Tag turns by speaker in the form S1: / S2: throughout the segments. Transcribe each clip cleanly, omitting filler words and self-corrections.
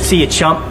S1: See you, chump.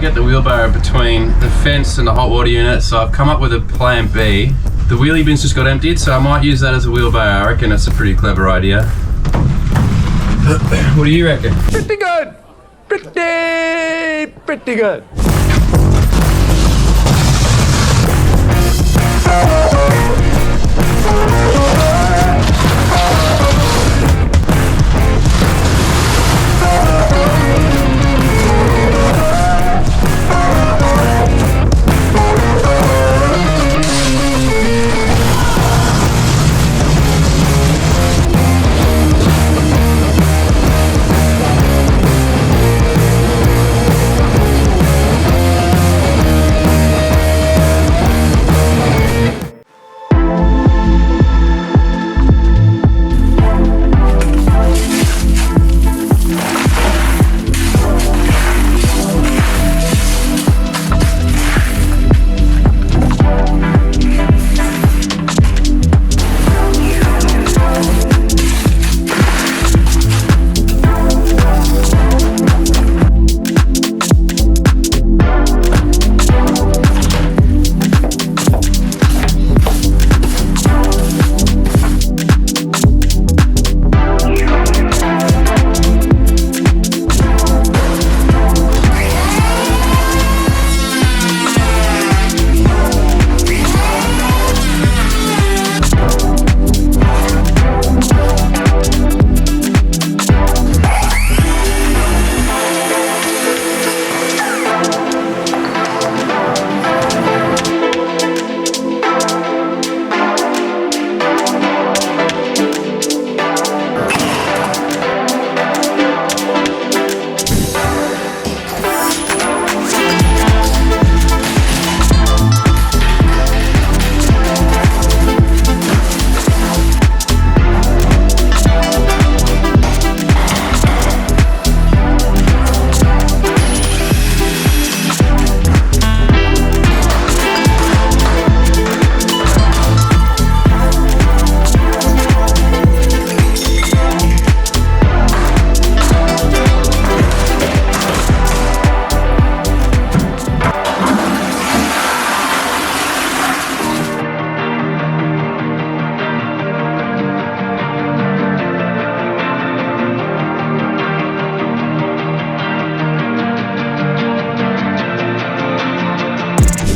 S2: Get the wheelbarrow between the fence and the hot water unit, so I've come up with a plan B. The wheelie bin's just got emptied, so I might use that as a wheelbarrow. I reckon it's a pretty clever idea. What do you reckon?
S3: Pretty good! Pretty good!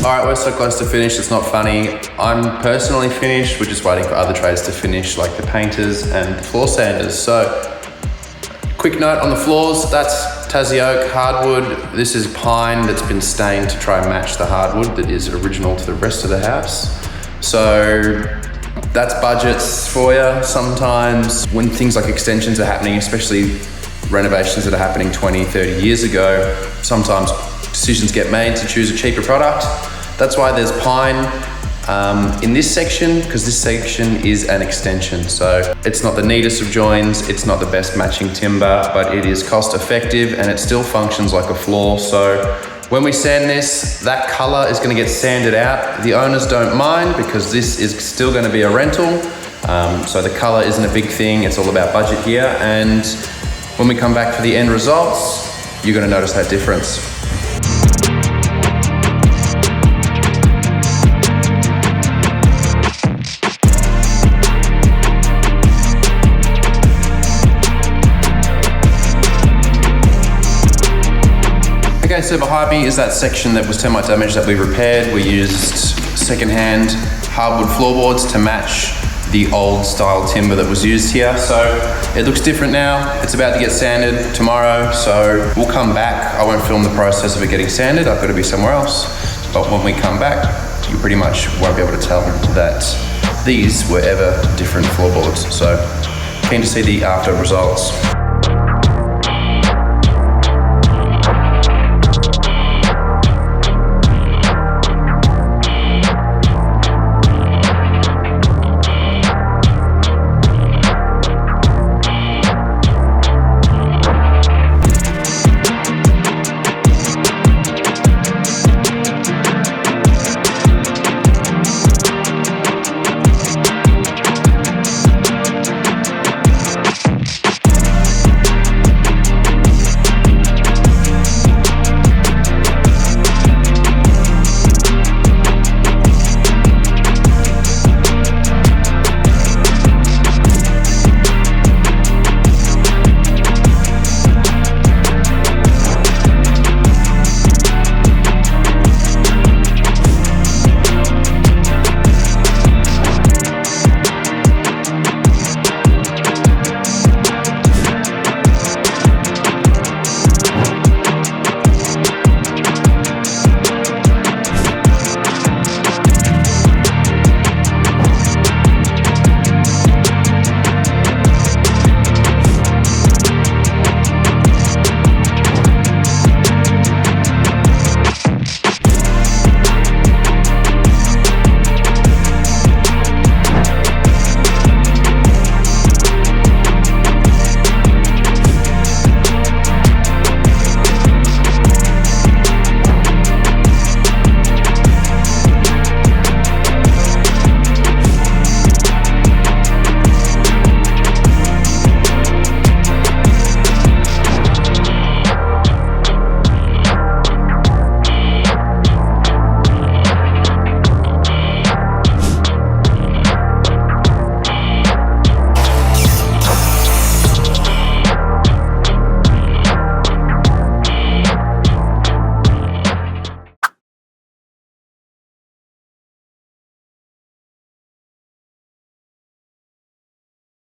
S2: Alright, we're so close to finish, it's not funny. I'm personally finished, we're just waiting for other trades to finish, like the painters and the floor sanders. So, quick note on the floors, that's Tassie oak, hardwood. This is pine that's been stained to try and match the hardwood that is original to the rest of the house. So, that's budgets for you. Sometimes when things like extensions are happening, especially renovations that are happening 20, 30 years ago, sometimes decisions get made to choose a cheaper product. That's why there's pine in this section, because this section is an extension. So it's not the neatest of joins, it's not the best matching timber, but it is cost effective and it still functions like a floor. So when we sand this, that color is gonna get sanded out. The owners don't mind because this is still gonna be a rental. So the color isn't a big thing, it's all about budget here. And when we come back for the end results, you're gonna notice that difference. Okay, so behind me is that section that was termite damage that we repaired. We used secondhand hardwood floorboards to match the old style timber that was used here. So it looks different now. It's about to get sanded tomorrow, so we'll come back. I won't film the process of it getting sanded. I've got to be somewhere else. But when we come back, you pretty much won't be able to tell that these were ever different floorboards. So keen to see the after results.